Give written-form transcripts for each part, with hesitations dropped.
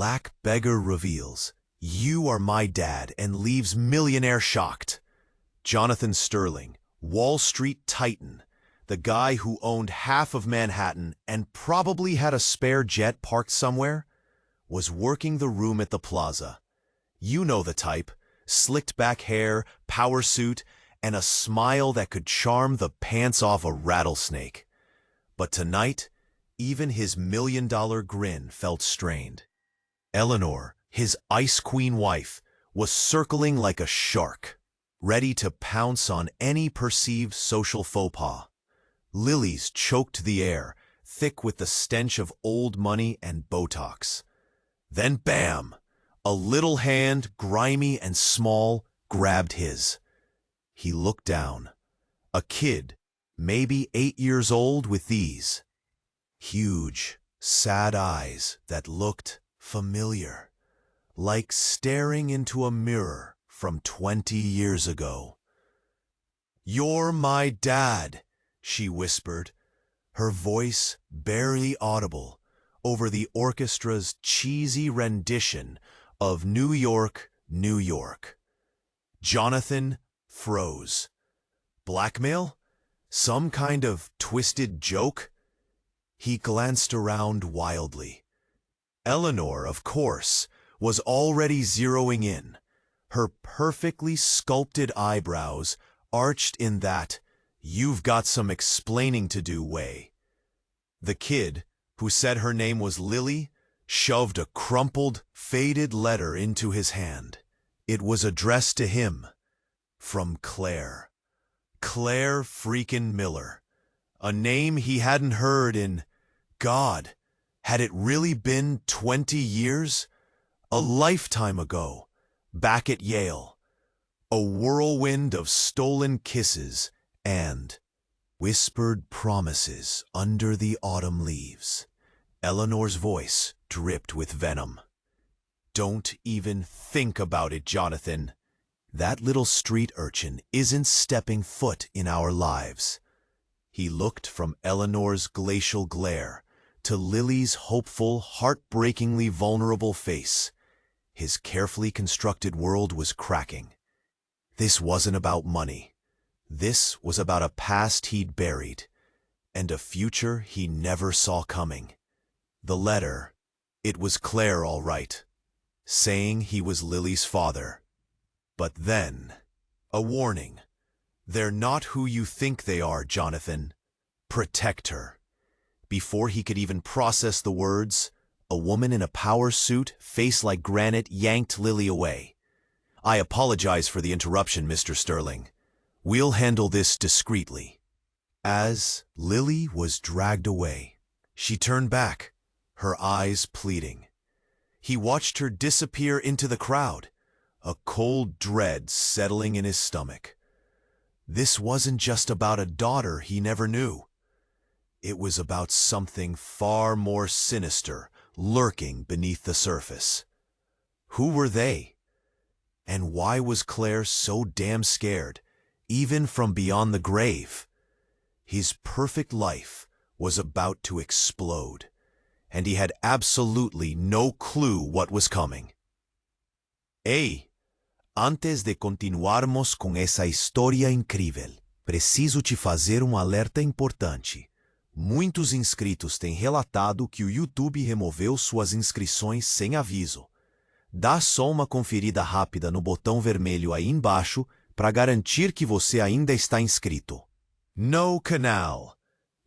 Black Beggar reveals, "You are my dad," and leaves Millionaire shocked. Jonathan Sterling, Wall Street titan, the guy who owned half of Manhattan and probably had a spare jet parked somewhere, was working the room at the plaza. You know the type: slicked back hair, power suit, and a smile that could charm the pants off a rattlesnake. But tonight, even his $1,000,000 grin felt strained. Eleanor, his Ice Queen wife, was circling like a shark, ready to pounce on any perceived social faux pas. Lilies choked the air, thick with the stench of old money and Botox. Then bam! A little hand, grimy and small, grabbed his. He looked down. A kid, maybe 8 years old, with these huge, sad eyes that looked familiar, like staring into a mirror from 20 years ago. "You're my dad," she whispered, her voice barely audible over the orchestra's cheesy rendition of New York, New York. Jonathan froze. Blackmail? Some kind of twisted joke? He glanced around wildly. Eleanor, of course, was already zeroing in, her perfectly sculpted eyebrows arched in that "you've got some explaining to do" way. The kid, who said her name was Lily, shoved a crumpled, faded letter into his hand. It was addressed to him from Claire. Claire freakin' Miller. A name he hadn't heard in, God, had it really been 20 years? A lifetime ago, back at Yale. A whirlwind of stolen kisses and whispered promises under the autumn leaves. Eleanor's voice dripped with venom. "Don't even think about it, Jonathan. That little street urchin isn't stepping foot in our lives." He looked from Eleanor's glacial glare to Lily's hopeful, heartbreakingly vulnerable face. His carefully constructed world was cracking. This wasn't about money. This was about a past he'd buried, and a future he never saw coming. The letter, it was Claire all right, saying he was Lily's father. But then, a warning. "They're not who you think they are, Jonathan. Protect her." Before he could even process the words, a woman in a power suit, face like granite, yanked Lily away. "I apologize for the interruption, Mr. Sterling. We'll handle this discreetly." As Lily was dragged away, she turned back, her eyes pleading. He watched her disappear into the crowd, a cold dread settling in his stomach. This wasn't just about a daughter he never knew. It was about something far more sinister lurking beneath the surface. Who were they? And why was Claire so damn scared, even from beyond the grave? His perfect life was about to explode, and he had absolutely no clue what was coming. Ei, antes de continuarmos com essa história incrível, preciso te fazer alerta importante. Muitos inscritos têm relatado que o YouTube removeu suas inscrições sem aviso. Dá só uma conferida rápida no botão vermelho aí embaixo para garantir que você ainda está inscrito. No canal.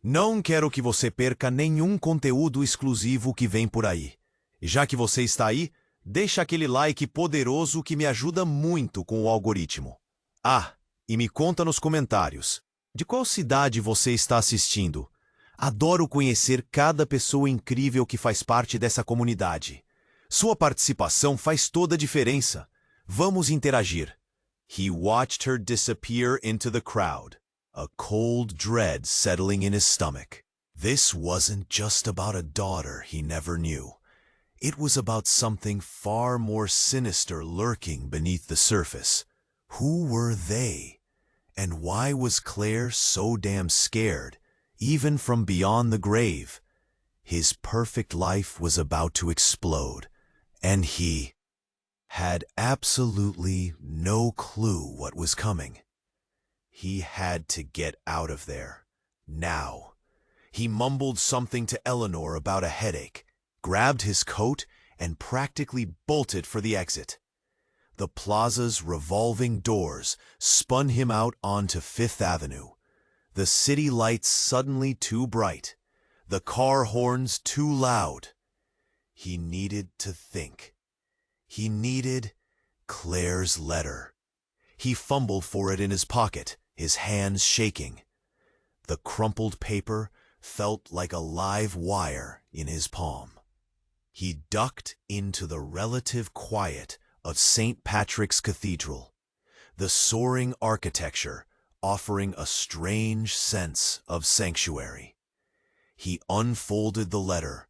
Não quero que você perca nenhum conteúdo exclusivo que vem por aí. Já que você está aí, deixa aquele like poderoso que me ajuda muito com o algoritmo. Ah, e me conta nos comentários, de qual cidade você está assistindo? Adoro conhecer cada pessoa incrível que faz parte dessa comunidade. Sua participação faz toda a diferença. Vamos interagir. He watched her disappear into the crowd, a cold dread settling in his stomach. This wasn't just about a daughter he never knew. It was about something far more sinister lurking beneath the surface. Who were they? And why was Claire so damn scared, even from beyond the grave? His perfect life was about to explode, And he had absolutely no clue what was coming. He had to get out of there, now. He mumbled something to Eleanor about a headache, grabbed his coat, and practically bolted for the exit. The plaza's revolving doors spun him out onto Fifth Avenue. The city lights suddenly too bright, the car horns too loud. He needed to think. He needed Claire's letter. He fumbled for it in his pocket, his hands shaking. The crumpled paper felt like a live wire in his palm. He ducked into the relative quiet of St. Patrick's Cathedral, the soaring architecture offering a strange sense of sanctuary. He unfolded the letter,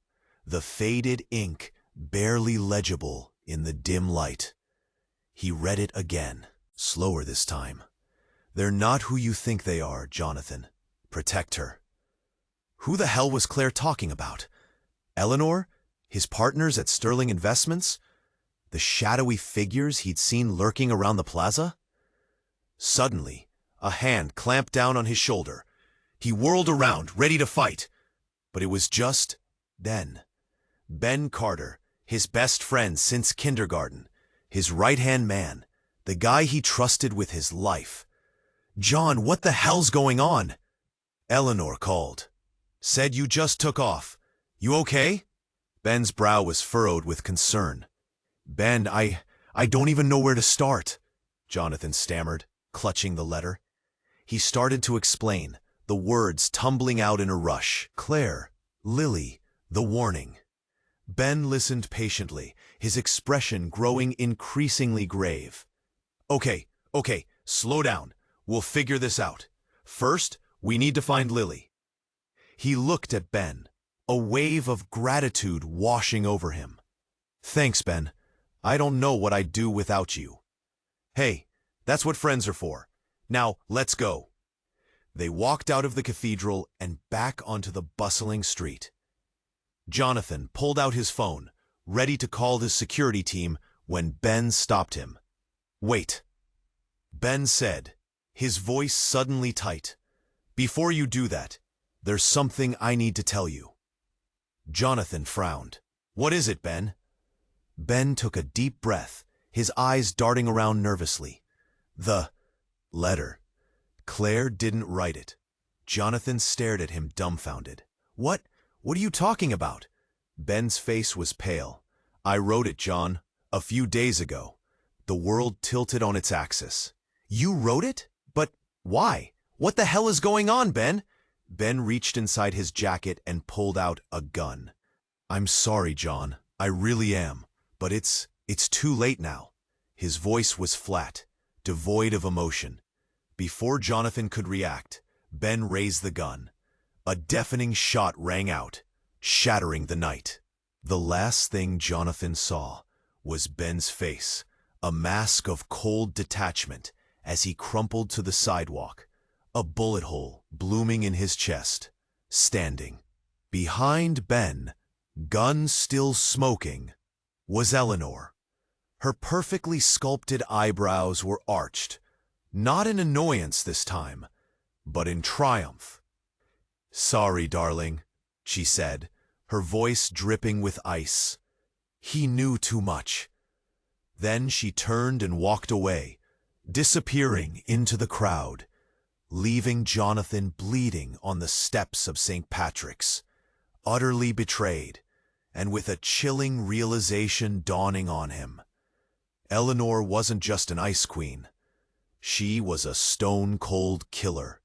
the faded ink barely legible in the dim light. He read it again, slower this time. "They're not who you think they are, Jonathan. Protect her." Who the hell was Claire talking about? Eleanor? His partners at Sterling Investments? The shadowy figures he'd seen lurking around the plaza? Suddenly, a hand clamped down on his shoulder. He whirled around, ready to fight. But it was just Ben. Ben Carter, his best friend since kindergarten, his right-hand man, the guy he trusted with his life. "John, what the hell's going on?" Eleanor called. "Said you just took off. You okay?" Ben's brow was furrowed with concern. "Ben, I don't even know where to start," Jonathan stammered, clutching the letter. He started to explain, the words tumbling out in a rush. Claire, Lily, the warning. Ben listened patiently, his expression growing increasingly grave. Okay, slow down. We'll figure this out. First, we need to find Lily." He looked at Ben, a wave of gratitude washing over him. "Thanks, Ben. I don't know what I'd do without you." "Hey, that's what friends are for. Now, let's go." They walked out of the cathedral and back onto the bustling street. Jonathan pulled out his phone, ready to call his security team when Ben stopped him. "Wait," Ben said, his voice suddenly tight. "Before you do that, there's something I need to tell you." Jonathan frowned. "What is it, Ben?" Ben took a deep breath, his eyes darting around nervously. "The letter. Claire didn't write it." Jonathan stared at him dumbfounded. What are you talking about?" Ben's face was pale. "I wrote it, John, a few days ago." The world tilted on its axis. "You wrote it? But why? What the hell is going on, Ben?" Ben reached inside his jacket and pulled out a gun. "I'm sorry, John. I really am. But it's too late now." His voice was flat, devoid of emotion. Before Jonathan could react, Ben raised the gun. A deafening shot rang out, shattering the night. The last thing Jonathan saw was Ben's face, a mask of cold detachment as he crumpled to the sidewalk, a bullet hole blooming in his chest, standing. Behind Ben, gun still smoking, was Eleanor. Her perfectly sculpted eyebrows were arched, not in annoyance this time, but in triumph. "Sorry, darling," she said, her voice dripping with ice. "He knew too much." Then she turned and walked away, disappearing into the crowd, leaving Jonathan bleeding on the steps of St. Patrick's, utterly betrayed, and with a chilling realization dawning on him. Eleanor wasn't just an ice queen. She was a stone-cold killer.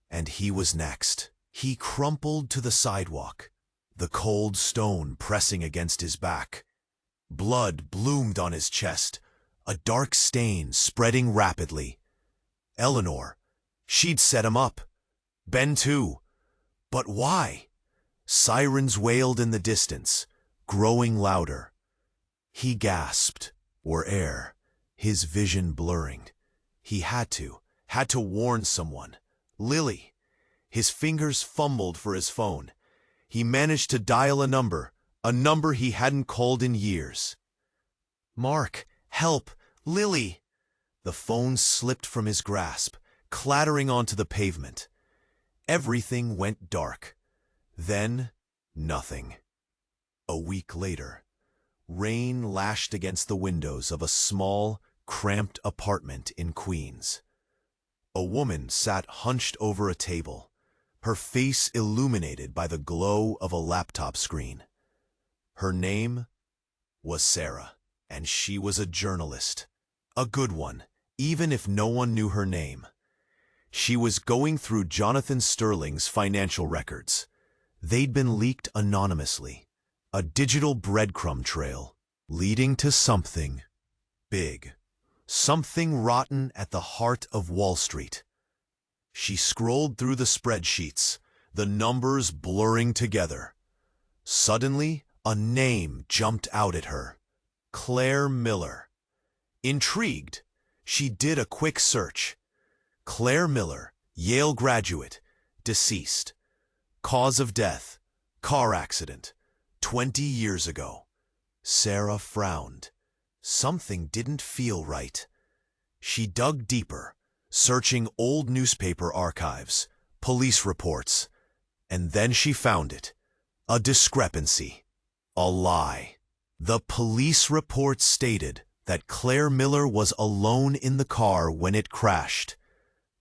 And he was next. He crumpled to the sidewalk, the cold stone pressing against his back. Blood bloomed on his chest, a dark stain spreading rapidly. Eleanor, she'd set him up. Ben too. But why? Sirens wailed in the distance, growing louder. He gasped, or air, his vision blurring. He had to warn someone. Lily. His fingers fumbled for his phone. He managed to dial a number he hadn't called in years. Mark, help! Lily! The phone slipped from his grasp, clattering onto the pavement. Everything went dark. Then, nothing. A week later, rain lashed against the windows of a small, cramped apartment in Queens. A woman sat hunched over a table, her face illuminated by the glow of a laptop screen. Her name was Sarah, and she was a journalist. A good one, even if no one knew her name. She was going through Jonathan Sterling's financial records. They'd been leaked anonymously, a digital breadcrumb trail leading to something big, something rotten at the heart of Wall Street. She scrolled through the spreadsheets, the numbers blurring together. Suddenly, a name jumped out at her. Claire Miller. Intrigued, she did a quick search. Claire Miller, Yale graduate, deceased. Cause of death, car accident, 20 years ago. Sarah frowned. Something didn't feel right. She dug deeper, searching old newspaper archives, police reports, and then she found it. A discrepancy. A lie. The police report stated that Claire Miller was alone in the car when it crashed.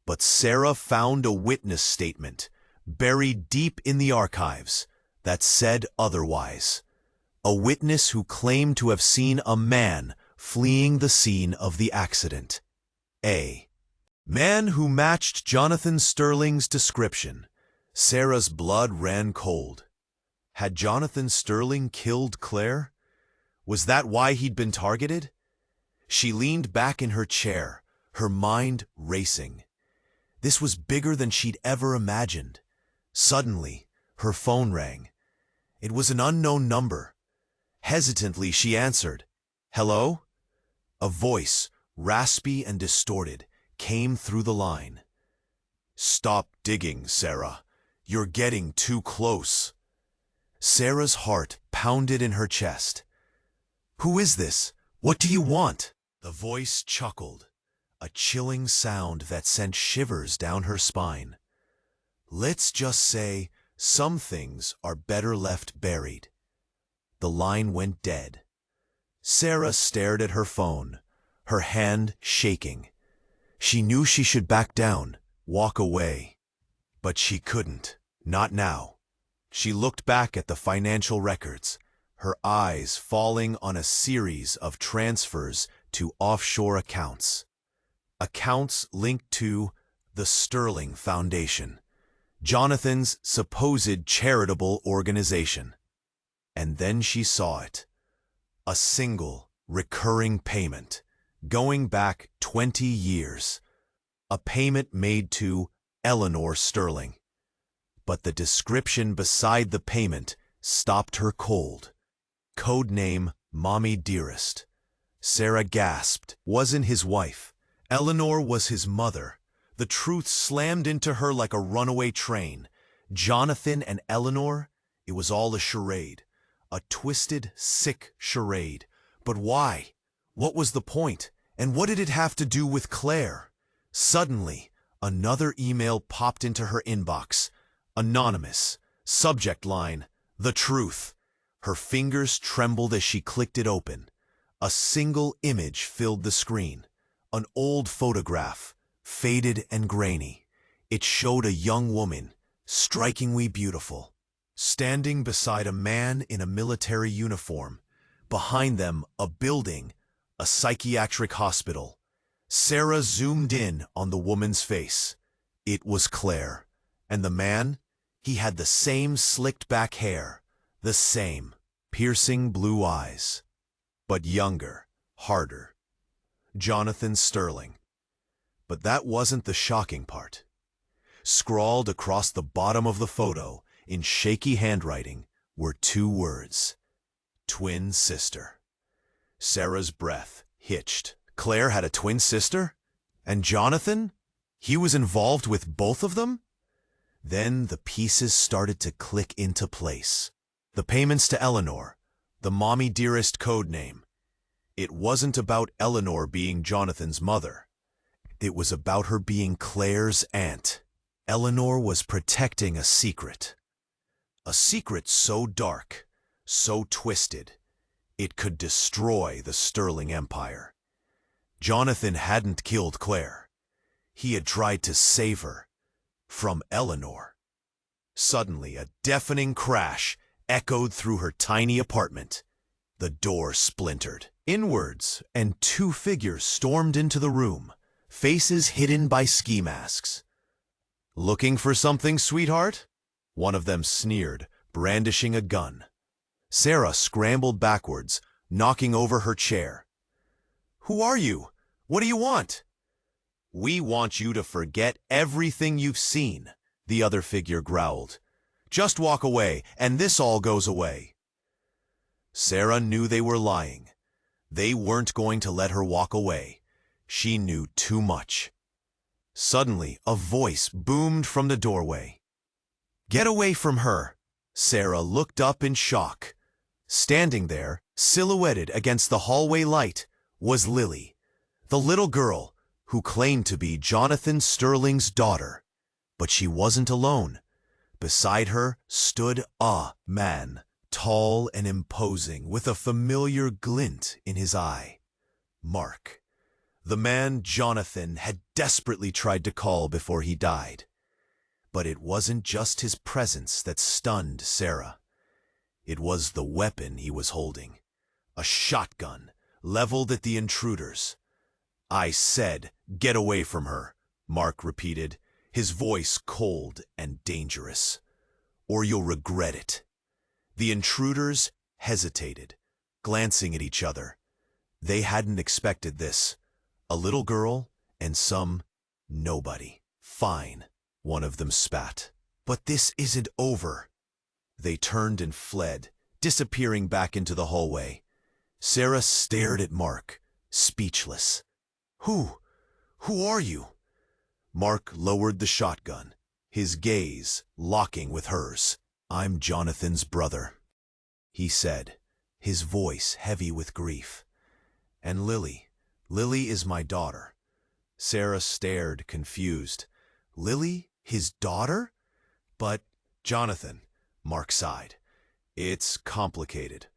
But Sarah found a witness statement, buried deep in the archives, that said otherwise. A witness who claimed to have seen a man fleeing the scene of the accident. A man who matched Jonathan Sterling's description. Sarah's blood ran cold. Had Jonathan Sterling killed Claire? Was that why he'd been targeted? She leaned back in her chair, her mind racing. This was bigger than she'd ever imagined. Suddenly, her phone rang. It was an unknown number. Hesitantly, she answered. "Hello?" A voice, raspy and distorted, came through the line. "Stop digging, Sarah. You're getting too close." Sarah's heart pounded in her chest. "Who is this? What do you want?" The voice chuckled, a chilling sound that sent shivers down her spine. "Let's just say some things are better left buried." The line went dead. Sarah stared at her phone, her hand shaking. She knew she should back down, walk away. But she couldn't, not now. She looked back at the financial records, her eyes falling on a series of transfers to offshore accounts. Accounts linked to the Sterling Foundation, Jonathan's supposed charitable organization. And then she saw it. A single, recurring payment, going back 20 years. A payment made to Eleanor Sterling. But the description beside the payment stopped her cold. Code name Mommy Dearest. Sarah gasped. Wasn't his wife. Eleanor was his mother. The truth slammed into her like a runaway train. Jonathan and Eleanor, it was all a charade. A twisted, sick charade. But why? What was the point? And what did it have to do with Claire? Suddenly, another email popped into her inbox. Anonymous. Subject line, "The Truth." Her fingers trembled as she clicked it open. A single image filled the screen. An old photograph, faded and grainy. It showed a young woman, strikingly beautiful, standing beside a man in a military uniform. Behind them, a building, a psychiatric hospital. Sarah zoomed in on the woman's face. It was Claire. And the man? He had the same slicked back hair, the same piercing blue eyes, but younger, harder. Jonathan Sterling. But that wasn't the shocking part. Scrawled across the bottom of the photo, in shaky handwriting, were two words. Twin sister. Sarah's breath hitched. Claire had a twin sister? And Jonathan? He was involved with both of them? Then the pieces started to click into place. The payments to Eleanor, the Mommy Dearest code name. It wasn't about Eleanor being Jonathan's mother. It was about her being Claire's aunt. Eleanor was protecting a secret so dark, so twisted, it could destroy the Sterling Empire. Jonathan hadn't killed Claire. He had tried to save her from Eleanor. Suddenly, a deafening crash echoed through her tiny apartment. The door splintered inwards, and two figures stormed into the room, faces hidden by ski masks. "Looking for something, sweetheart?" One of them sneered, brandishing a gun. Sarah scrambled backwards, knocking over her chair. "Who are you? What do you want?" "We want you to forget everything you've seen," the other figure growled. "Just walk away, and this all goes away." Sarah knew they were lying. They weren't going to let her walk away. She knew too much. Suddenly, a voice boomed from the doorway. "Get away from her!" Sarah looked up in shock. Standing there, silhouetted against the hallway light, was Lily, the little girl who claimed to be Jonathan Sterling's daughter. But she wasn't alone. Beside her stood a man, tall and imposing, with a familiar glint in his eye. Mark, the man Jonathan had desperately tried to call before he died. But it wasn't just his presence that stunned Sarah. It was the weapon he was holding, a shotgun leveled at the intruders. "I said, get away from her," Mark repeated, his voice cold and dangerous. "Or you'll regret it." The intruders hesitated, glancing at each other. They hadn't expected this. A little girl and some nobody. "Fine," one of them spat. "But this isn't over." They turned and fled, disappearing back into the hallway. Sarah stared at Mark, speechless. Who are you?" Mark lowered the shotgun, his gaze locking with hers. "I'm Jonathan's brother," he said, his voice heavy with grief. "And Lily is my daughter." Sarah stared, confused. Lily, his daughter? "But, Jonathan," Mark sighed, "it's complicated.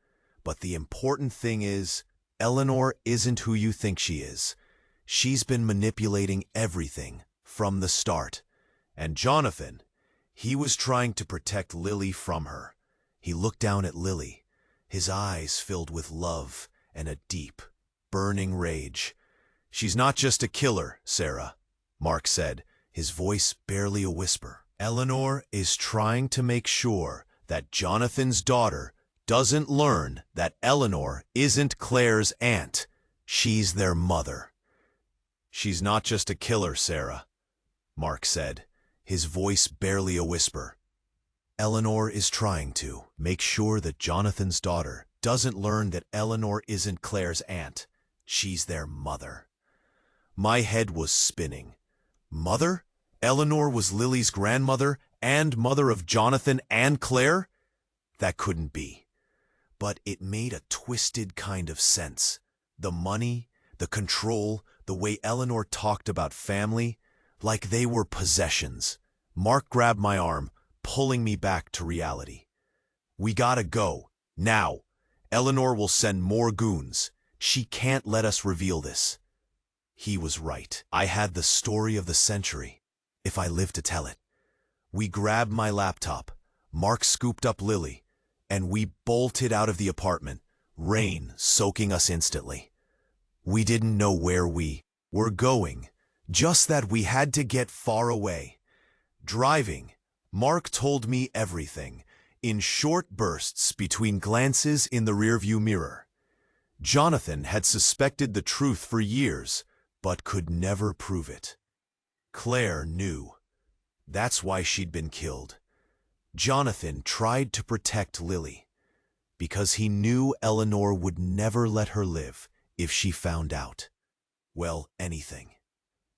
But the important thing is, Eleanor isn't who you think she is. She's been manipulating everything from the start. And Jonathan, he was trying to protect Lily from her." He looked down at Lily, his eyes filled with love and a deep, burning rage. "She's not just a killer, Sarah," Mark said, his voice barely a whisper. "Eleanor is trying to make sure that Jonathan's daughter doesn't learn that Eleanor isn't Claire's aunt. She's their mother." "She's not just a killer, Sarah," Mark said, his voice barely a whisper. "Eleanor is trying to make sure that Jonathan's daughter doesn't learn that Eleanor isn't Claire's aunt. She's their mother." My head was spinning. Mother? Eleanor was Lily's grandmother and mother of Jonathan and Claire? That couldn't be. But it made a twisted kind of sense. The money, the control, the way Eleanor talked about family, like they were possessions. Mark grabbed my arm, pulling me back to reality. "We gotta go, now. Eleanor will send more goons. She can't let us reveal this." He was right. I had the story of the century, if I lived to tell it. We grabbed my laptop, Mark scooped up Lily, and we bolted out of the apartment, rain soaking us instantly. We didn't know where we were going, just that we had to get far away. Driving, Mark told me everything, in short bursts between glances in the rearview mirror. Jonathan had suspected the truth for years, but could never prove it. Claire knew. That's why she'd been killed. Jonathan tried to protect Lily, because he knew Eleanor would never let her live if she found out. Well, anything.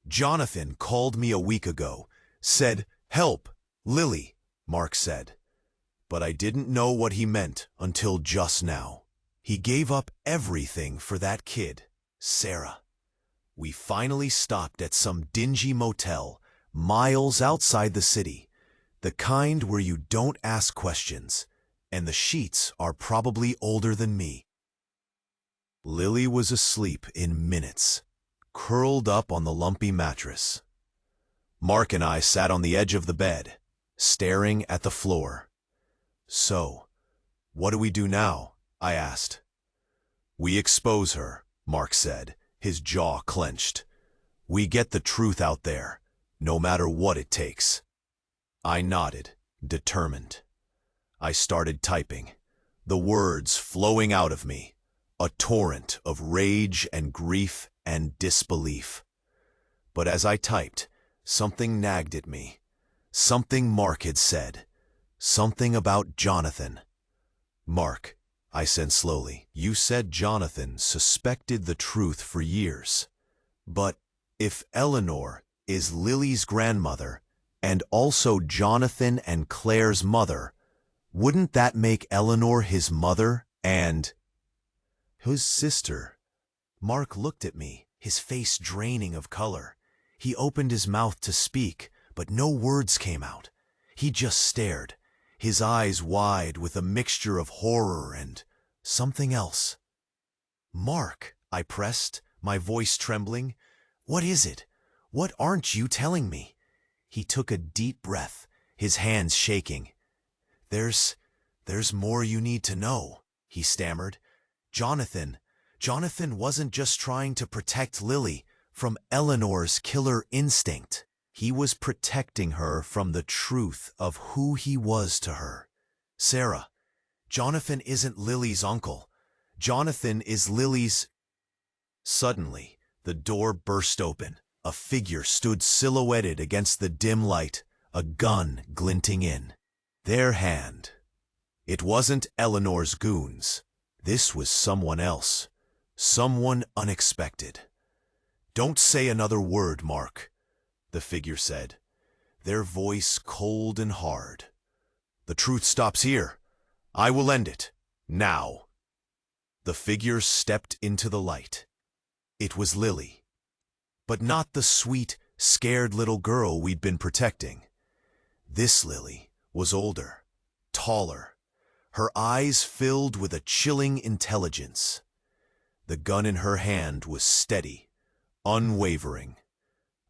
Jonathan called me a week ago, said, "Help, Lily," Mark said. But I didn't know what he meant until just now. He gave up everything for that kid, Sarah. We finally stopped at some dingy motel, miles outside the city, the kind where you don't ask questions, and the sheets are probably older than me. Lily was asleep in minutes, curled up on the lumpy mattress. Mark and I sat on the edge of the bed, staring at the floor. "So, what do we do now?" I asked. "We expose her," Mark said, his jaw clenched. "We get the truth out there, no matter what it takes." I nodded, determined. I started typing, the words flowing out of me, a torrent of rage and grief and disbelief. But as I typed, something nagged at me. Something Mark had said. Something about Jonathan. "Mark," I said slowly, "you said Jonathan suspected the truth for years. But if Eleanor is Lily's grandmother, and also Jonathan and Claire's mother, wouldn't that make Eleanor his mother and his sister?" Mark looked at me, his face draining of color. He opened his mouth to speak, but no words came out. He just stared, his eyes wide with a mixture of horror and something else. "Mark," I pressed, my voice trembling, "what is it? What aren't you telling me?" He took a deep breath, his hands shaking. There's more you need to know," he stammered. Jonathan wasn't just trying to protect Lily from Eleanor's killer instinct. He was protecting her from the truth of who he was to her. "Sarah, Jonathan isn't Lily's uncle. Jonathan is Lily's—" Suddenly, the door burst open. A figure stood silhouetted against the dim light, a gun glinting in. Their hand. It wasn't Eleanor's goons. This was someone else. Someone unexpected. "Don't say another word, Mark," the figure said, their voice cold and hard. "The truth stops here. I will end it. Now." The figure stepped into the light. It was Lily. But not the sweet, scared little girl we'd been protecting. This Lily was older, taller, her eyes filled with a chilling intelligence. The gun in her hand was steady, unwavering.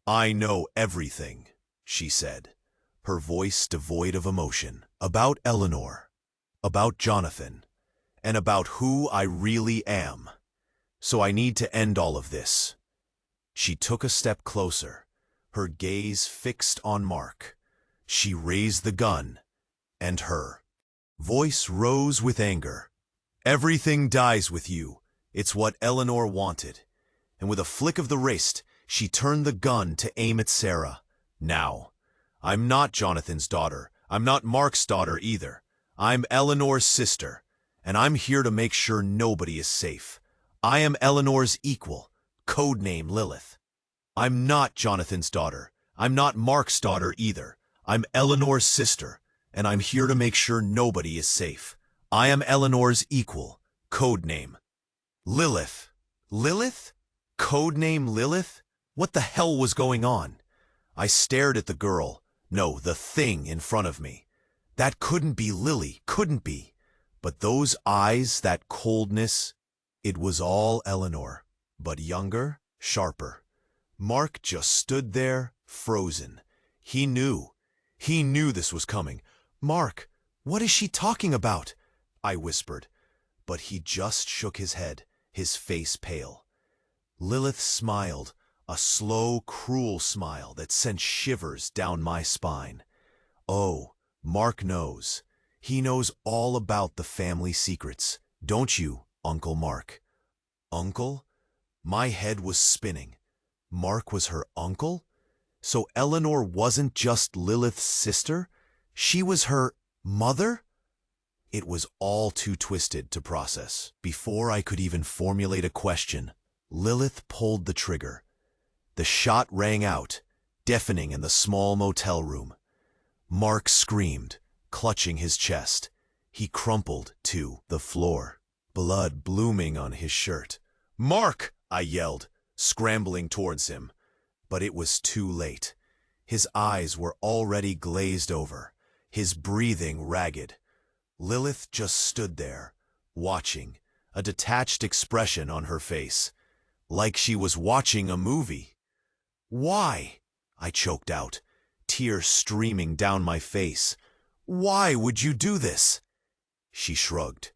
"I know everything," she said, her voice devoid of emotion, "about Eleanor, about Jonathan, and about who I really am. So I need to end all of this." She took a step closer, her gaze fixed on Mark. She raised the gun, and her voice rose with anger. "Everything dies with you. It's what Eleanor wanted." And with a flick of the wrist, she turned the gun to aim at Sarah. "Now, I'm not Jonathan's daughter. I'm not Mark's daughter either. I'm Eleanor's sister, and I'm here to make sure nobody is safe. I am Eleanor's equal, codename Lilith. I'm not Jonathan's daughter. I'm not Mark's daughter either. I'm Eleanor's sister, and I'm here to make sure nobody is safe. I am Eleanor's equal, codename Lilith." Lilith? Codename Lilith? What the hell was going on? I stared at the girl, no, the thing in front of me. That couldn't be Lily, couldn't be. But those eyes, that coldness, it was all Eleanor, but younger, sharper. Mark just stood there, frozen. He knew this was coming. "Mark, what is she talking about?" I whispered. But he just shook his head, his face pale. Lilith smiled, a slow, cruel smile that sent shivers down my spine. "Oh, Mark knows. He knows all about the family secrets. Don't you, Uncle Mark?" Uncle? My head was spinning. Mark was her uncle? So Eleanor wasn't just Lilith's sister? She was her mother? It was all too twisted to process. Before I could even formulate a question, Lilith pulled the trigger. The shot rang out, deafening in the small motel room. Mark screamed, clutching his chest. He crumpled to the floor. blood blooming on his shirt. "Mark!" I yelled, scrambling towards him. But it was too late. His eyes were already glazed over, his breathing ragged. Lilith just stood there, watching, a detached expression on her face, like she was watching a movie. "Why?" I choked out, tears streaming down my face. "Why would you do this?" She shrugged.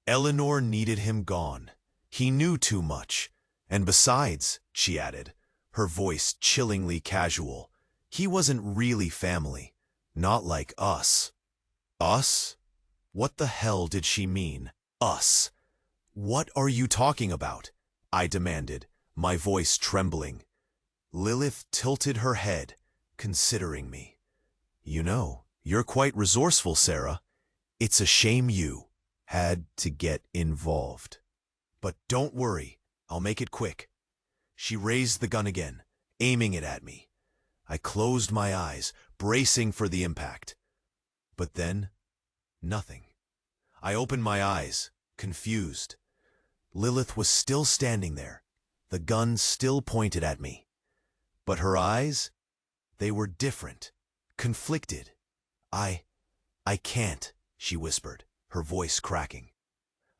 Eleanor needed him gone. He knew too much. And besides, she added, her voice chillingly casual, he wasn't really family. Not like us. Us? What the hell did she mean? Us? What are you talking about? I demanded, my voice trembling. Lilith tilted her head, considering me. "You know, you're quite resourceful, Sarah. It's a shame you had to get involved. But don't worry, I'll make it quick." She raised the gun again, aiming it at me. I closed my eyes, bracing for the impact. But then, nothing. I opened my eyes, confused. Lilith was still standing there, the gun still pointed at me. But her eyes, they were different, conflicted. I can't," she whispered, her voice cracking.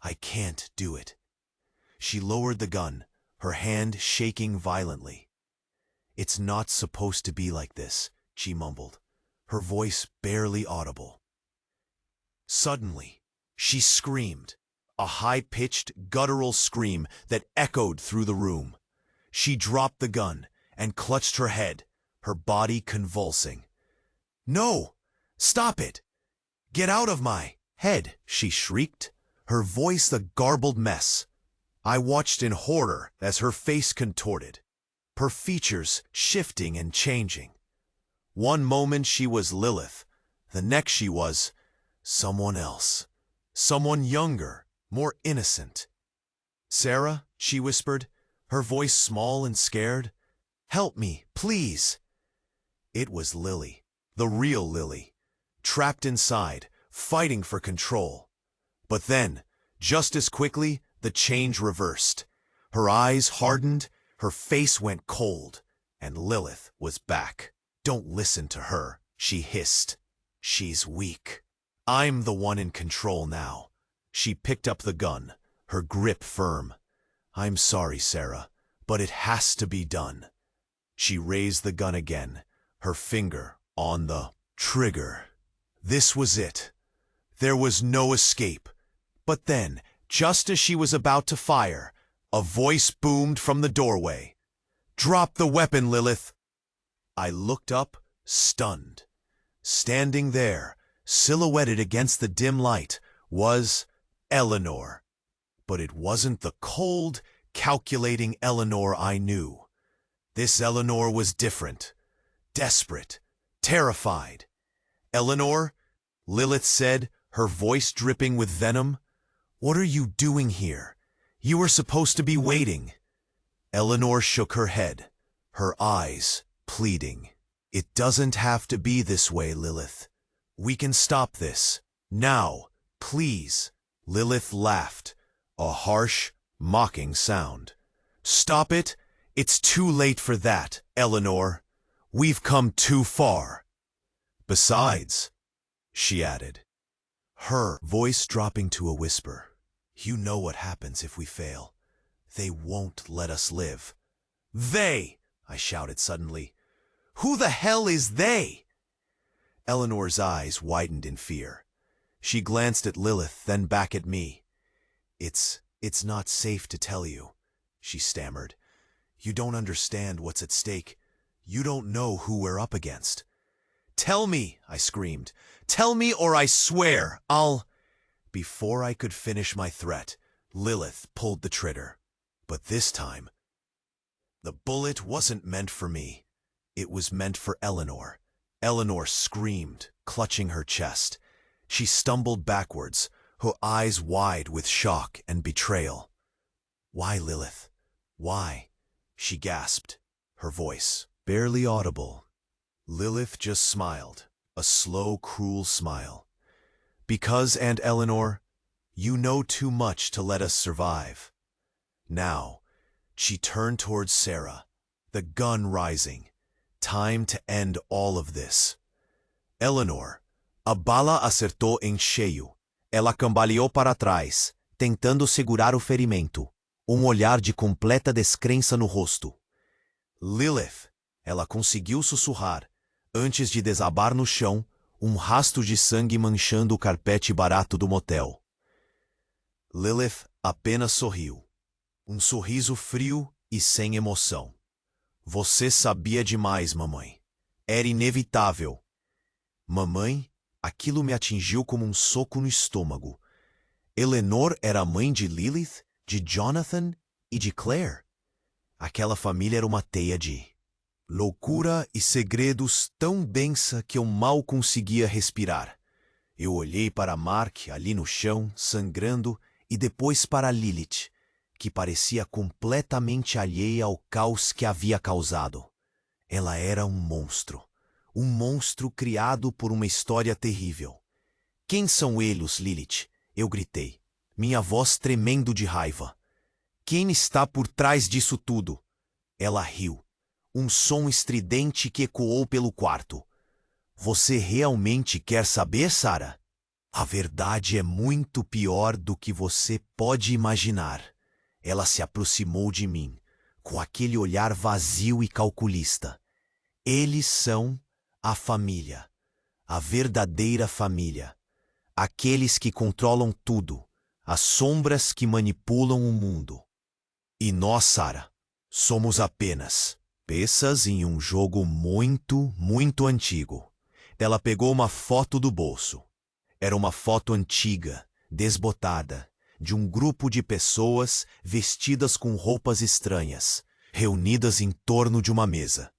"I can't do it." She lowered the gun, her hand shaking violently. "It's not supposed to be like this," she mumbled, her voice barely audible. Suddenly, she screamed, a high-pitched, guttural scream that echoed through the room. She dropped the gun and clutched her head, her body convulsing. "No! Stop it! Get out of my head!" she shrieked, her voice a garbled mess. I watched in horror as her face contorted, her features shifting and changing. One moment she was Lilith, the next she was someone else, someone younger, more innocent. "Sarah," she whispered, her voice small and scared. "Help me, please." It was Lily, the real Lily, trapped inside, fighting for control. But then, just as quickly, the change reversed. Her eyes hardened, her face went cold, and Lilith was back. "Don't listen to her," she hissed. "She's weak. I'm the one in control now." She picked up the gun, her grip firm. "I'm sorry, Sarah, but it has to be done." She raised the gun again, her finger on the trigger. This was it. There was no escape. But then, just as she was about to fire, a voice boomed from the doorway. "Drop the weapon, Lilith." I looked up, stunned. Standing there, silhouetted against the dim light, was Eleanor. But it wasn't the cold, calculating Eleanor I knew. This Eleanor was different, desperate, terrified. "Eleanor," Lilith said, her voice dripping with venom, "what are you doing here? You were supposed to be waiting." Eleanor shook her head, her eyes pleading. "It doesn't have to be this way, Lilith. We can stop this. Now, please." Lilith laughed, a harsh, mocking sound. "Stop it? It's too late for that, Eleanor. We've come too far. Besides," she added, her voice dropping to a whisper, "you know what happens if we fail. They won't let us live." "They!" I shouted suddenly. "Who the hell is they?" Eleanor's eyes widened in fear. She glanced at Lilith, then back at me. It's not safe to tell you," she stammered. "You don't understand what's at stake. You don't know who we're up against." "Tell me," I screamed. "Tell me or I swear I'll—" Before I could finish my threat, Lilith pulled the trigger. But this time, the bullet wasn't meant for me. It was meant for Eleanor. Eleanor screamed, clutching her chest. She stumbled backwards, her eyes wide with shock and betrayal. "Why, Lilith? Why?" she gasped, her voice barely audible. Lilith just smiled, a slow, cruel smile. "Because, Aunt Eleanor, You know too much to let us survive. Now, she turned towards Sarah, the gun rising. Time to end all of this. Eleanor, a bala acertou em cheio. Ela cambaleou para trás, tentando segurar o ferimento, olhar de completa descrença no rosto. Lilith, ela conseguiu sussurrar, antes de desabar no chão, rastro de sangue manchando o carpete barato do motel. Lilith apenas sorriu. Sorriso frio e sem emoção. Você sabia demais, mamãe. Era inevitável. Mamãe, aquilo me atingiu como um soco no estômago. Eleanor era a mãe de Lilith, de Jonathan e de Claire. Aquela família era uma teia de loucura e segredos tão densa que eu mal conseguia respirar. Eu olhei para Mark ali no chão, sangrando, e depois para Lilith, que parecia completamente alheia ao caos que havia causado. Ela era um monstro criado por uma história terrível. Quem são eles, Lilith? Eu gritei, minha voz tremendo de raiva. Quem está por trás disso tudo? Ela riu. Som estridente que ecoou pelo quarto. Você realmente quer saber, Sarah? A verdade é muito pior do que você pode imaginar. Ela se aproximou de mim, com aquele olhar vazio e calculista. Eles são a família, a verdadeira família. Aqueles que controlam tudo, as sombras que manipulam o mundo. E nós, Sarah, somos apenas peças em um jogo muito, muito antigo. Ela pegou uma foto do bolso. Era uma foto antiga, desbotada, de um grupo de pessoas vestidas com roupas estranhas, reunidas em torno de uma mesa.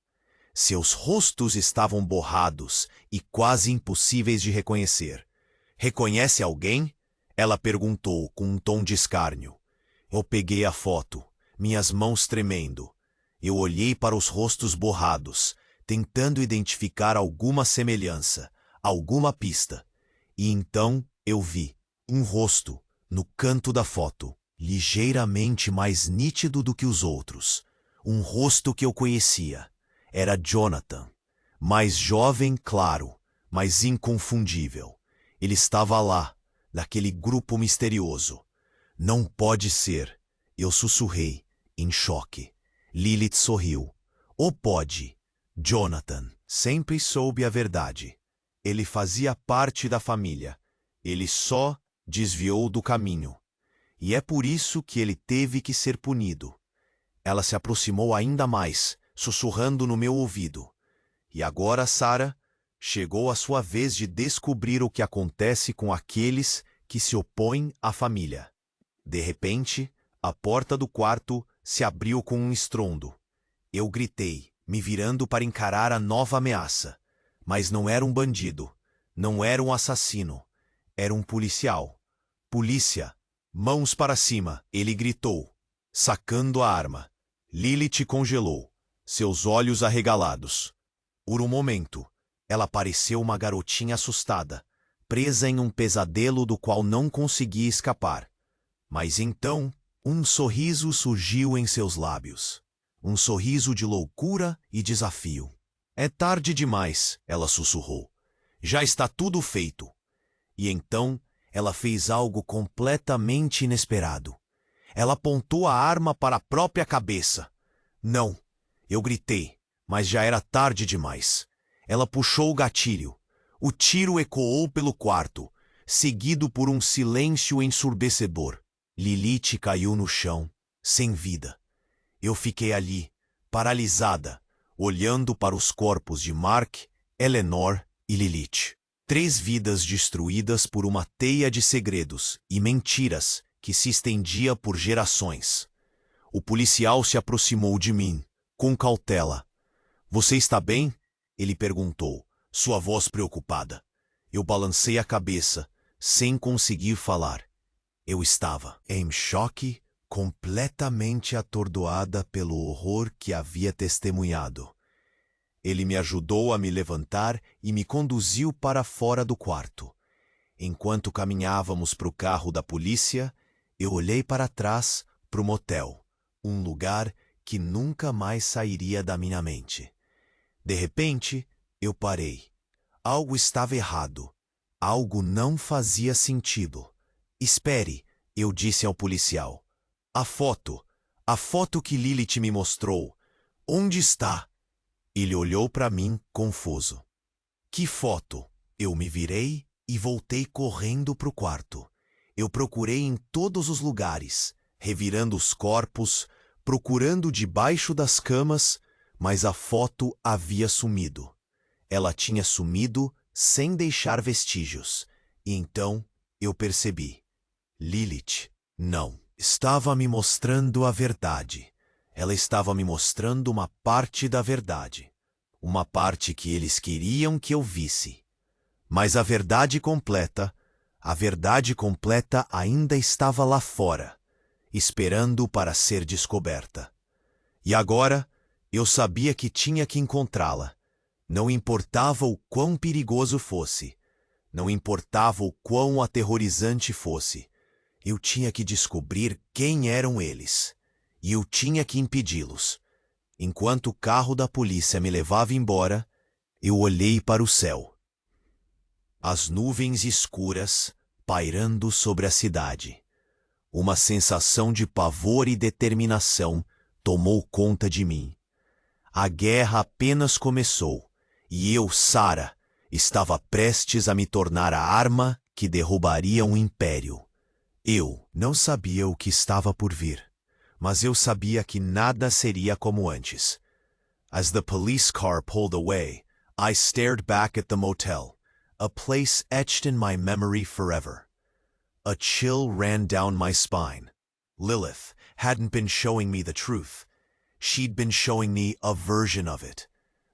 Seus rostos estavam borrados e quase impossíveis de reconhecer. Reconhece alguém? Ela perguntou com um tom de escárnio. Eu peguei a foto, minhas mãos tremendo. Eu olhei para os rostos borrados, tentando identificar alguma semelhança, alguma pista. E então eu vi um rosto no canto da foto, ligeiramente mais nítido do que os outros. Um rosto que eu conhecia. Era Jonathan. Mais jovem, claro, mas inconfundível. Ele estava lá, naquele grupo misterioso. Não pode ser. Eu sussurrei, em choque. Lilith sorriu. Ou pode. Jonathan sempre soube a verdade. Ele fazia parte da família. Ele só desviou do caminho. E é por isso que ele teve que ser punido. Ela se aproximou ainda mais, sussurrando no meu ouvido. E agora, Sarah, chegou a sua vez de descobrir o que acontece com aqueles que se opõem à família. De repente, a porta do quarto se abriu com um estrondo. Eu gritei, me virando para encarar a nova ameaça. Mas não era um bandido, não era um assassino, era um policial. Polícia! Mãos para cima! Ele gritou, sacando a arma. Lilith congelou, seus olhos arregalados. Por um momento, ela pareceu uma garotinha assustada, presa em um pesadelo do qual não conseguia escapar. Mas então, um sorriso surgiu em seus lábios. Um sorriso de loucura e desafio. É tarde demais, ela sussurrou. Já está tudo feito. E então, ela fez algo completamente inesperado. Ela apontou a arma para a própria cabeça. Não, eu gritei, mas já era tarde demais. Ela puxou o gatilho. O tiro ecoou pelo quarto, seguido por um silêncio ensurdecedor. Lilith caiu no chão, sem vida. Eu fiquei ali, paralisada, olhando para os corpos de Mark, Eleanor e Lilith. 3 vidas destruídas por uma teia de segredos e mentiras que se estendia por gerações. O policial se aproximou de mim, com cautela. Você está bem? Ele perguntou, sua voz preocupada. Eu balancei a cabeça, sem conseguir falar. Eu estava em choque, completamente atordoada pelo horror que havia testemunhado. Ele me ajudou a me levantar e me conduziu para fora do quarto. Enquanto caminhávamos para o carro da polícia, eu olhei para trás para o motel, lugar que nunca mais sairia da minha mente. De repente, eu parei. Algo estava errado. Algo não fazia sentido. Espere, eu disse ao policial. A foto que Lilith me mostrou. Onde está? Ele olhou para mim, confuso. Que foto? Eu me virei e voltei correndo para o quarto. Eu procurei em todos os lugares, revirando os corpos, procurando debaixo das camas, mas a foto havia sumido. Ela tinha sumido sem deixar vestígios. E então eu percebi. Lilith, não, estava me mostrando a verdade. Ela estava me mostrando uma parte da verdade. Uma parte que eles queriam que eu visse. Mas a verdade completa ainda estava lá fora, esperando para ser descoberta. E agora, eu sabia que tinha que encontrá-la. Não importava o quão perigoso fosse. Não importava o quão aterrorizante fosse. Eu tinha que descobrir quem eram eles. E eu tinha que impedi-los. Enquanto o carro da polícia me levava embora, eu olhei para o céu. As nuvens escuras pairando sobre a cidade. Uma sensação de pavor e determinação tomou conta de mim. A guerra apenas começou, e eu, Sarah, estava prestes a me tornar a arma que derrubaria um império. Eu não sabia o que estava por vir, mas eu sabia que nada seria como antes. As the police car pulled away, I stared back at the motel, a place etched in my memory forever. A chill ran down my spine. Lilith hadn't been showing me the truth. She'd been showing me a version of it,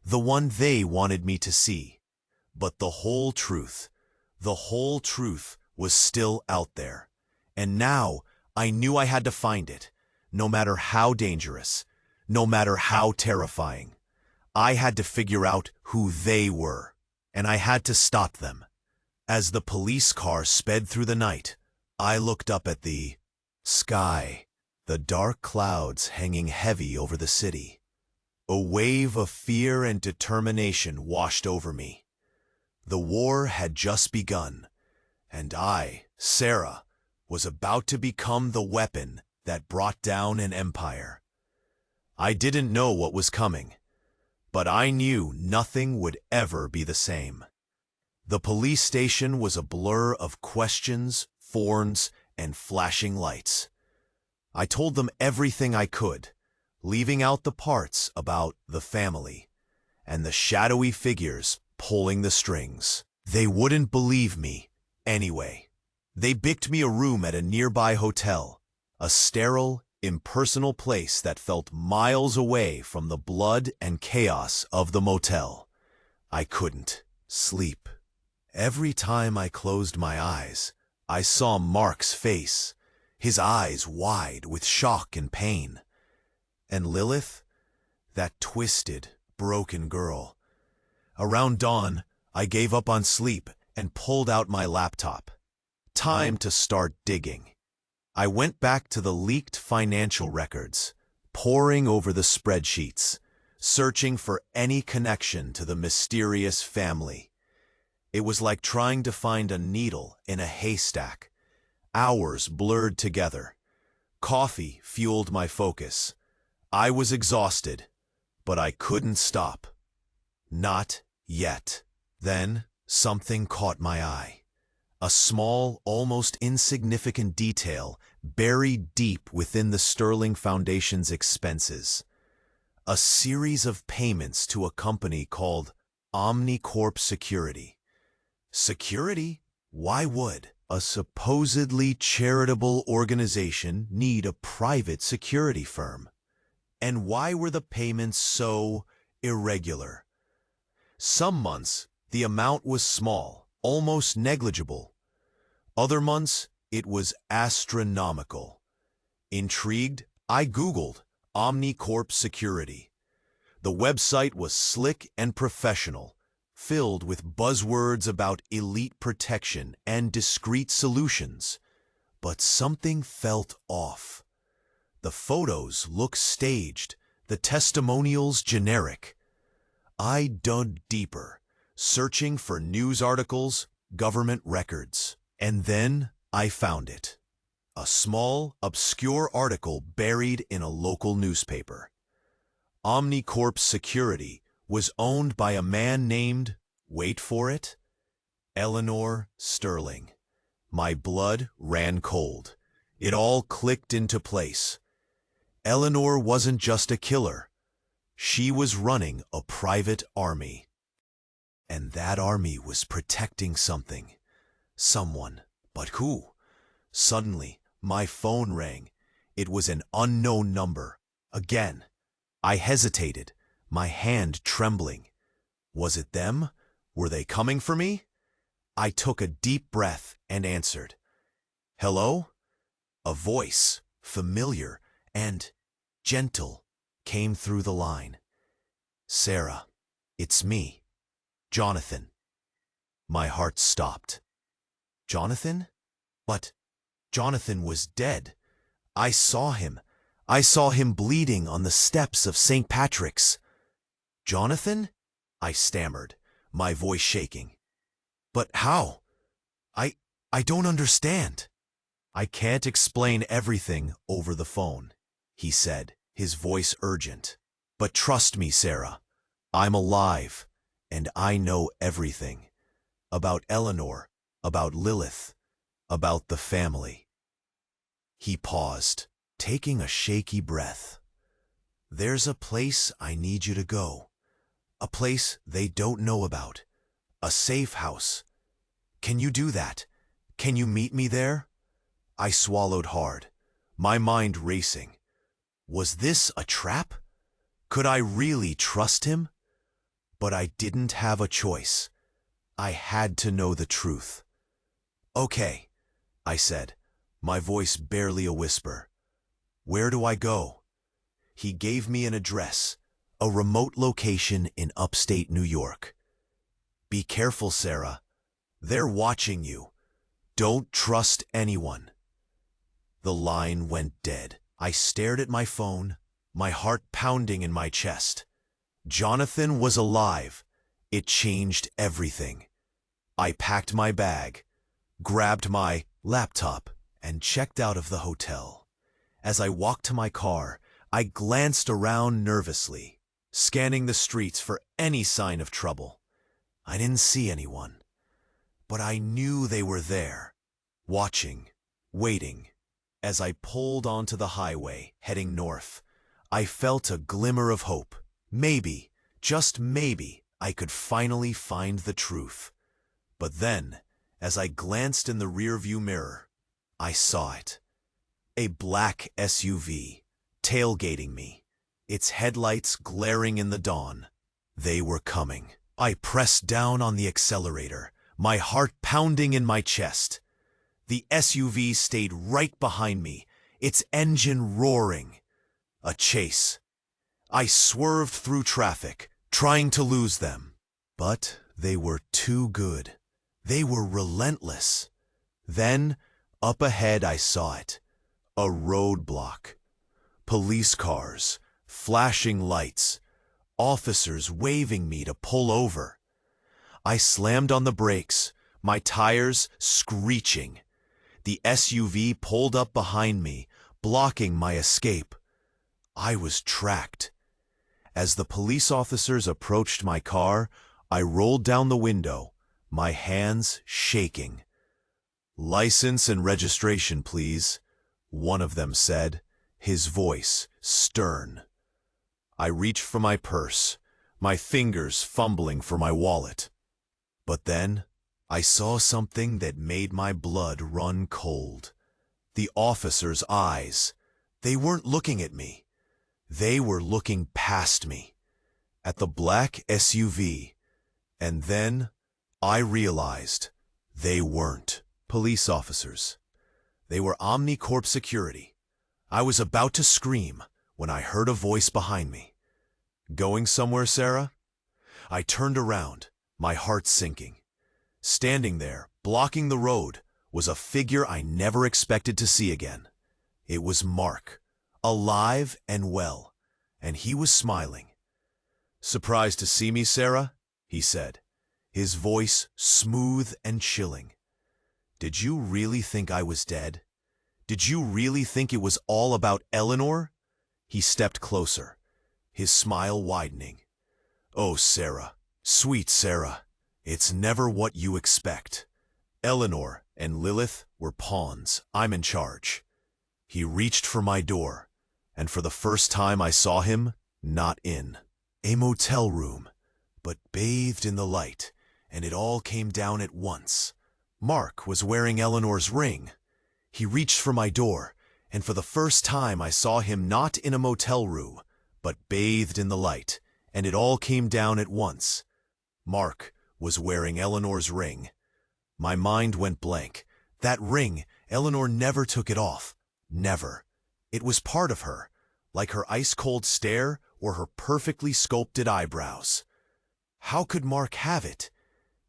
the one they wanted me to see. But the whole truth was still out there. And now I knew I had to find it, no matter how dangerous, no matter how terrifying. I had to figure out who they were, and I had to stop them. As the police car sped through the night, I looked up at the sky, the dark clouds hanging heavy over the city. A wave of fear and determination washed over me. The war had just begun, and I, Sarah, was about to become the weapon that brought down an empire. I didn't know what was coming, but I knew nothing would ever be the same. The police station was a blur of questions, thorns, and flashing lights. I told them everything I could, leaving out the parts about the family and the shadowy figures pulling the strings. They wouldn't believe me anyway. They booked me a room at a nearby hotel, a sterile, impersonal place that felt miles away from the blood and chaos of the motel. I couldn't sleep. Every time I closed my eyes, I saw Mark's face, his eyes wide with shock and pain. And Lilith, that twisted, broken girl. Around dawn, I gave up on sleep and pulled out my laptop. Time to start digging. I went back to the leaked financial records, poring over the spreadsheets, searching for any connection to the mysterious family. It was like trying to find a needle in a haystack. Hours blurred together. Coffee fueled my focus. I was exhausted, but I couldn't stop. Not yet. Then something caught my eye. A small, almost insignificant detail buried deep within the Sterling Foundation's expenses. A series of payments to a company called Omnicorp Security. Security? Why would a supposedly charitable organization need a private security firm? And why were the payments so irregular? Some months, the amount was small, almost negligible. Other months, it was astronomical. Intrigued, I Googled Omnicorp Security. The website was slick and professional, filled with buzzwords about elite protection and discreet solutions. But something felt off. The photos looked staged, the testimonials generic. I dug deeper, searching for news articles, government records. And then I found it. A small, obscure article buried in a local newspaper. Omnicorp Security was owned by a man named, wait for it, Eleanor Sterling. My blood ran cold. It all clicked into place. Eleanor wasn't just a killer. She was running a private army. And that army was protecting something. Someone. But who? Suddenly, my phone rang. It was an unknown number. Again. I hesitated, my hand trembling. Was it them? Were they coming for me? I took a deep breath and answered. Hello? A voice, familiar and gentle, came through the line. Sarah, it's me, Jonathan. My heart stopped. Jonathan? But Jonathan was dead. I saw him. I saw him bleeding on the steps of St. Patrick's. Jonathan? I stammered, my voice shaking. But how? I don't understand. I can't explain everything over the phone, he said, his voice urgent. But trust me, Sarah, I'm alive, and I know everything. About Eleanor, about Lilith, about the family. He paused, taking a shaky breath. There's a place I need you to go. A place they don't know about. A safe house. Can you do that? Can you meet me there? I swallowed hard, my mind racing. Was this a trap? Could I really trust him? But I didn't have a choice. I had to know the truth. Okay, I said, my voice barely a whisper. Where do I go? He gave me an address, a remote location in upstate New York. Be careful, Sarah. They're watching you. Don't trust anyone. The line went dead. I stared at my phone, my heart pounding in my chest. Jonathan was alive. It changed everything. I packed my bag, grabbed my laptop, and checked out of the hotel. As I walked to my car, I glanced around nervously, scanning the streets for any sign of trouble. I didn't see anyone, but I knew they were there, watching, waiting. As I pulled onto the highway, heading north, I felt a glimmer of hope. Maybe, just maybe, I could finally find the truth. But then, as I glanced in the rearview mirror, I saw it. A black SUV, tailgating me, its headlights glaring in the dawn. They were coming. I pressed down on the accelerator, my heart pounding in my chest. The SUV stayed right behind me, its engine roaring. A chase. I swerved through traffic, trying to lose them. But they were too good. They were relentless. Then, up ahead I saw it. A roadblock. Police cars, flashing lights, officers waving me to pull over. I slammed on the brakes, my tires screeching. The SUV pulled up behind me, blocking my escape. I was tracked. As the police officers approached my car, I rolled down the window, my hands shaking. "License and registration, please," one of them said, his voice stern. I reached for my purse, my fingers fumbling for my wallet. But then, I saw something that made my blood run cold. The officers' eyes. They weren't looking at me. They were looking past me, at the black SUV. And then, I realized they weren't police officers. They were Omnicorp Security. I was about to scream when I heard a voice behind me. "Going somewhere, Sarah?" I turned around, my heart sinking. Standing there, blocking the road, was a figure I never expected to see again. It was Mark, alive and well, and he was smiling. "Surprised to see me, Sarah?" he said, his voice smooth and chilling. "Did you really think I was dead? Did you really think it was all about Eleanor?" He stepped closer, his smile widening. "Oh, Sarah, sweet Sarah, it's never what you expect. Eleanor and Lilith were pawns. I'm in charge." He reached for my door, and for the first time I saw him, not in a motel room, but bathed in the light, and it all came down at once. Mark was wearing Eleanor's ring. He reached for my door, and for the first time I saw him not in a motel room, but bathed in the light, and it all came down at once. Mark was wearing Eleanor's ring. My mind went blank. That ring, Eleanor never took it off. Never. It was part of her, like her ice-cold stare or her perfectly sculpted eyebrows. How could Mark have it?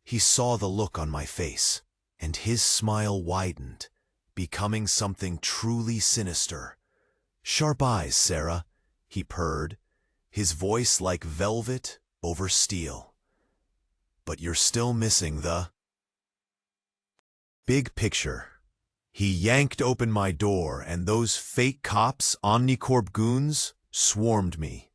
He saw the look on my face, and his smile widened, becoming something truly sinister. "Sharp eyes, Sarah," he purred, his voice like velvet over steel. "But you're still missing the big picture." He yanked open my door, and those fake cops, Omnicorp goons, swarmed me.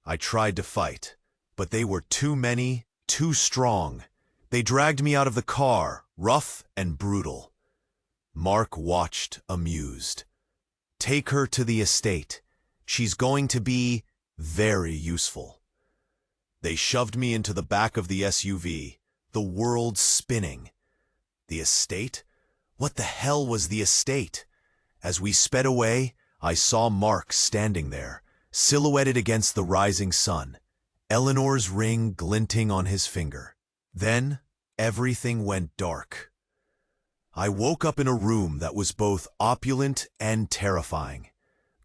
I tried to fight, but they were too many, too strong. They dragged me out of the car, rough and brutal. Mark watched, amused. "Take her to the estate. She's going to be very useful." They shoved me into the back of the SUV, the world spinning. The estate? What the hell was the estate? As we sped away, I saw Mark standing there, silhouetted against the rising sun, Eleanor's ring glinting on his finger. Then, everything went dark. I woke up in a room that was both opulent and terrifying.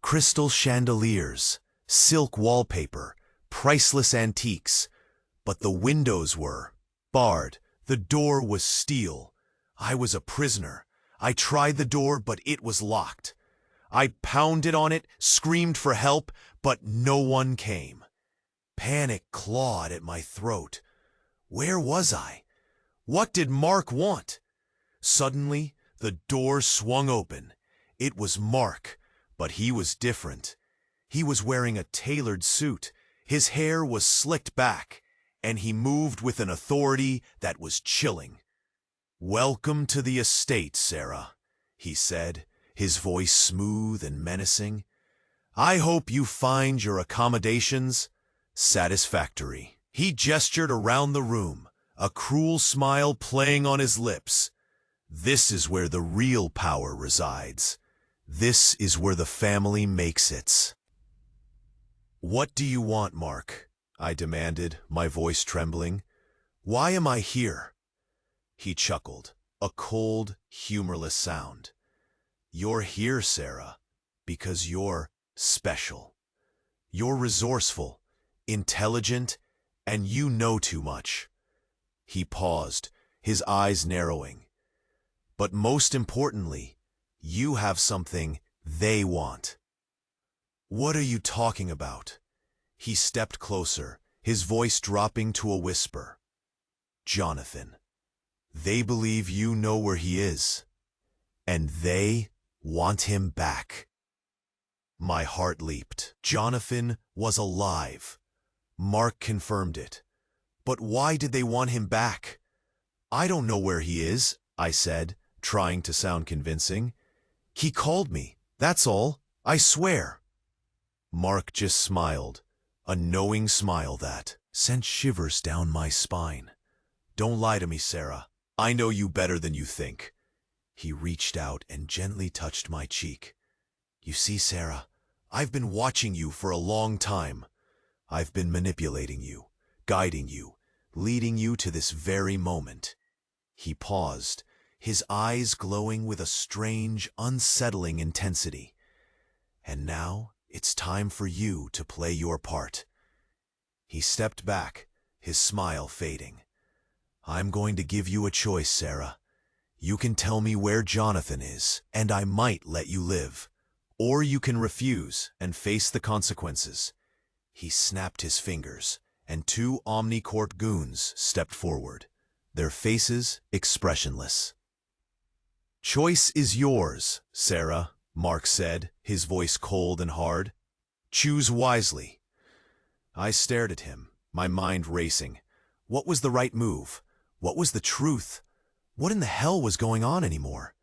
Crystal chandeliers, silk wallpaper, priceless antiques. But the windows were barred. The door was steel. I was a prisoner. I tried the door, but it was locked. I pounded on it, screamed for help, but no one came. Panic clawed at my throat. Where was I? What did Mark want? Suddenly, the door swung open. It was Mark, but he was different. He was wearing a tailored suit. His hair was slicked back, and he moved with an authority that was chilling. "Welcome to the estate, Sarah," he said, his voice smooth and menacing. "I hope you find your accommodations satisfactory." He gestured around the room, a cruel smile playing on his lips. "This is where the real power resides. This is where the family makes its." "What do you want, Mark?" I demanded, my voice trembling. "Why am I here?" He chuckled, a cold, humorless sound. "You're here, Sarah, because you're special. You're resourceful, intelligent, and you know too much." He paused, his eyes narrowing. "But most importantly, you have something they want." "What are you talking about?" He stepped closer, his voice dropping to a whisper. "Jonathan. They believe you know where he is, and they want him back." My heart leaped. Jonathan was alive. Mark confirmed it. But why did they want him back? "I don't know where he is," I said, trying to sound convincing. "He called me, that's all, I swear." Mark just smiled, a knowing smile that sent shivers down my spine. "Don't lie to me, Sarah. I know you better than you think." He reached out and gently touched my cheek. "You see, Sarah, I've been watching you for a long time. I've been manipulating you, guiding you, leading you to this very moment." He paused, his eyes glowing with a strange, unsettling intensity. "And now it's time for you to play your part." He stepped back, his smile fading. I'm going to give you a choice, Sarah. You can tell me where Jonathan is, and I might let you live. Or you can refuse and face the consequences. He snapped his fingers, and two Omnicorp goons stepped forward, their faces expressionless. Choice is yours, Sarah, Mark said, his voice cold and hard. Choose wisely. I stared at him, my mind racing. What was the right move? What was the truth? What in the hell was going on anymore?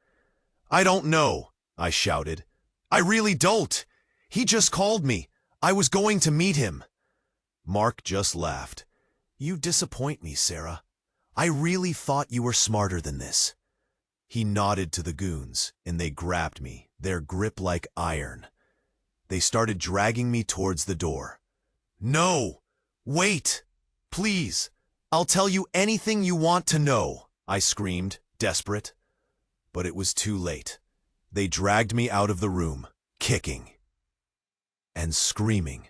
I don't know, I shouted. I really don't. He just called me. I was going to meet him. Mark just laughed. You disappoint me, Sarah. I really thought you were smarter than this. He nodded to the goons, and they grabbed me, their grip like iron. They started dragging me towards the door. No! Wait! Please! I'll tell you anything you want to know, I screamed, desperate. But it was too late. They dragged me out of the room, kicking and screaming.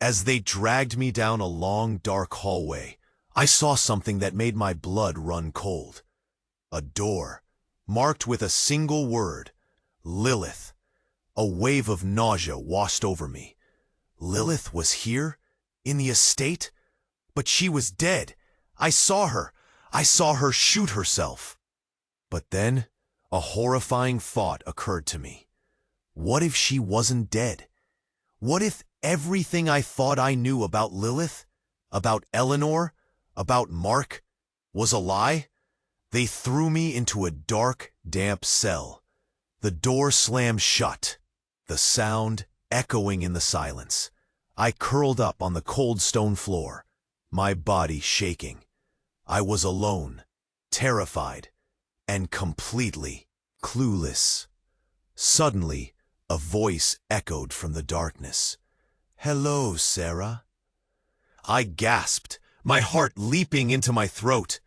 As they dragged me down a long, dark hallway, I saw something that made my blood run cold. A door, marked with a single word, Lilith. A wave of nausea washed over me. Lilith was here, in the estate, but she was dead. I saw her. I saw her shoot herself. But then, a horrifying thought occurred to me. What if she wasn't dead? What if everything I thought I knew about Lilith, about Eleanor, about Mark, was a lie? They threw me into a dark, damp cell. The door slammed shut, the sound echoing in the silence. I curled up on the cold stone floor, my body shaking. I was alone, terrified, and completely clueless. Suddenly, a voice echoed from the darkness. Hello, Sarah. I gasped, my heart leaping into my throat.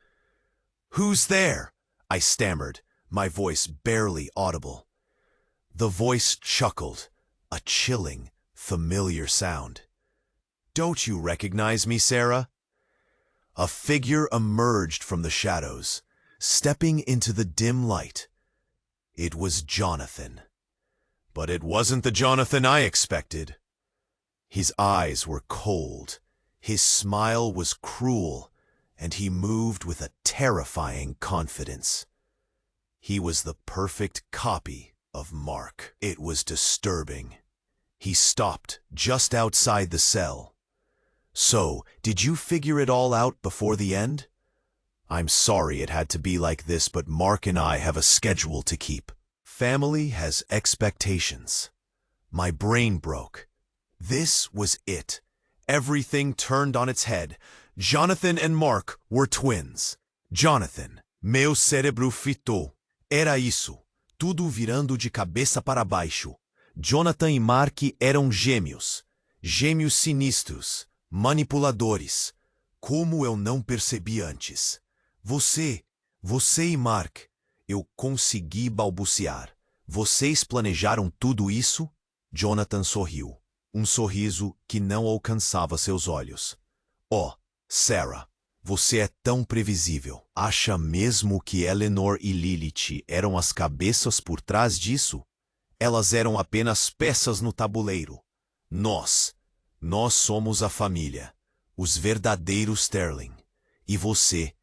Who's there? I stammered, my voice barely audible. The voice chuckled, a chilling, familiar sound. Don't you recognize me, Sarah? A figure emerged from the shadows, stepping into the dim light. It was Jonathan. But it wasn't the Jonathan I expected. His eyes were cold, his smile was cruel, and he moved with a terrifying confidence. He was the perfect copy of Mark. It was disturbing. He stopped just outside the cell. So, did you figure it all out before the end? I'm sorry it had to be like this, but Mark and I have a schedule to keep. Family has expectations. My brain broke. This was it. Everything turned on its head. Jonathan and Mark were twins. Jonathan, meu cérebro fritou. Era isso. Tudo virando de cabeça para baixo. Jonathan e Mark eram gêmeos. Gêmeos sinistros. Manipuladores. Como eu não percebi antes. Você e Mark. Eu consegui balbuciar. Vocês planejaram tudo isso? Jonathan sorriu. Um sorriso que não alcançava seus olhos. Oh, Sarah, você é tão previsível. Acha mesmo que Eleanor e Lilith eram as cabeças por trás disso? Elas eram apenas peças no tabuleiro. Nós somos a família, os verdadeiros Sterling. E você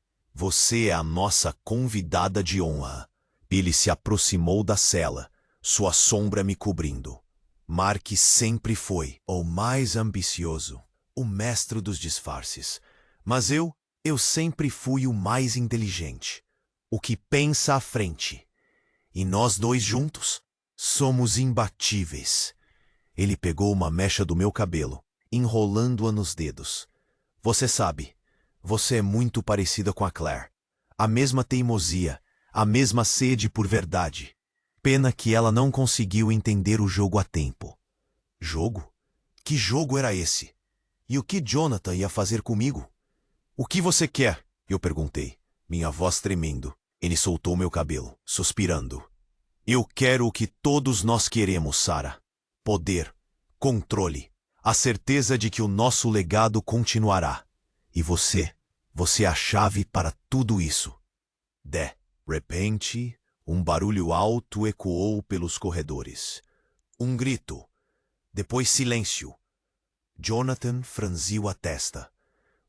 é a nossa convidada de honra. Billy se aproximou da cela, sua sombra me cobrindo. Mark sempre foi o mais ambicioso, o mestre dos disfarces. Mas eu sempre fui o mais inteligente, o que pensa à frente. E nós dois juntos somos imbatíveis. Ele pegou uma mecha do meu cabelo, enrolando-a nos dedos. Você sabe, você é muito parecida com a Claire. A mesma teimosia, a mesma sede por verdade. Pena que ela não conseguiu entender o jogo a tempo. Jogo? Que jogo era esse? E o que Jonathan ia fazer comigo? O que você quer? Eu perguntei, minha voz tremendo. Ele soltou meu cabelo, suspirando. Eu quero o que todos nós queremos, Sarah. Poder, controle, a certeza de que o nosso legado continuará. E você Você é a chave para tudo isso. De repente, um barulho alto ecoou pelos corredores. Um grito. Depois silêncio. Jonathan franziu a testa.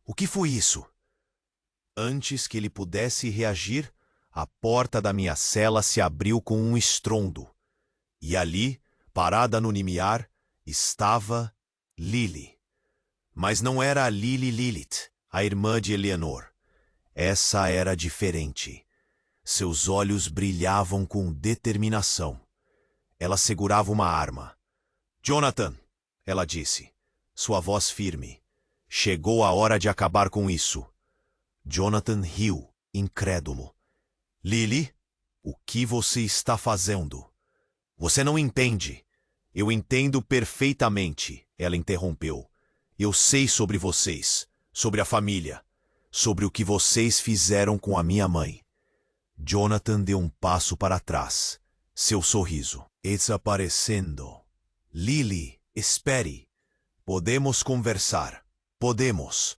O que foi isso? Antes que ele pudesse reagir, a porta da minha cela se abriu com um estrondo. E ali, parada no limiar, estava Lily. Mas não era a Lilith, a irmã de Eleanor. Essa era diferente. Seus olhos brilhavam com determinação. Ela segurava uma arma. Jonathan, ela disse, sua voz firme. Chegou a hora de acabar com isso. Jonathan riu, incrédulo. Lily, o que você está fazendo? Você não entende. Eu entendo perfeitamente, ela interrompeu. Eu sei sobre vocês, sobre a família, sobre o que vocês fizeram com a minha mãe. Jonathan deu um passo para trás, seu sorriso desaparecendo. Lily, espere. Podemos conversar. Podemos.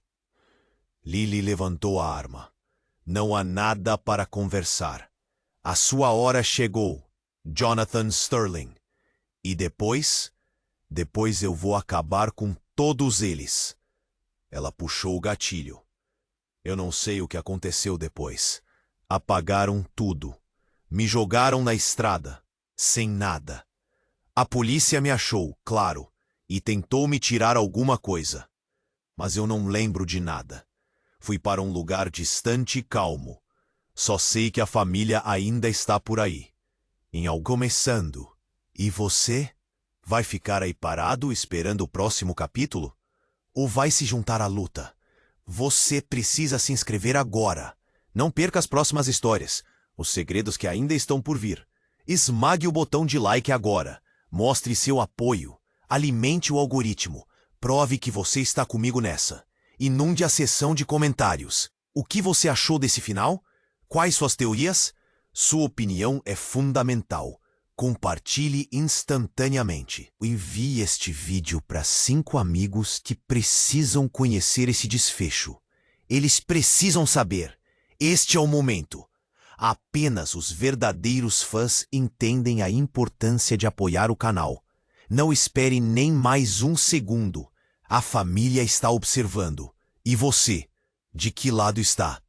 Lily levantou a arma. Não há nada para conversar. A sua hora chegou, Jonathan Sterling. E depois eu vou acabar com todos eles. Ela puxou o gatilho. Eu não sei o que aconteceu depois. Apagaram tudo. Me jogaram na estrada, sem nada. A polícia me achou, claro, e tentou me tirar alguma coisa. Mas eu não lembro de nada. Fui para um lugar distante e calmo. Só sei que a família ainda está por aí. Começando. E você? Vai ficar aí parado esperando o próximo capítulo? Ou vai se juntar à luta? Você precisa se inscrever agora. Não perca as próximas histórias, os segredos que ainda estão por vir. Esmague o botão de like agora. Mostre seu apoio. Alimente o algoritmo. Prove que você está comigo nessa. Inunde a seção de comentários. O que você achou desse final? Quais suas teorias? Sua opinião é fundamental. Compartilhe instantaneamente. Envie este vídeo para 5 amigos que precisam conhecer esse desfecho. Eles precisam saber. Este é o momento. Apenas os verdadeiros fãs entendem a importância de apoiar o canal. Não espere nem mais um segundo. A família está observando. E você? De que lado está?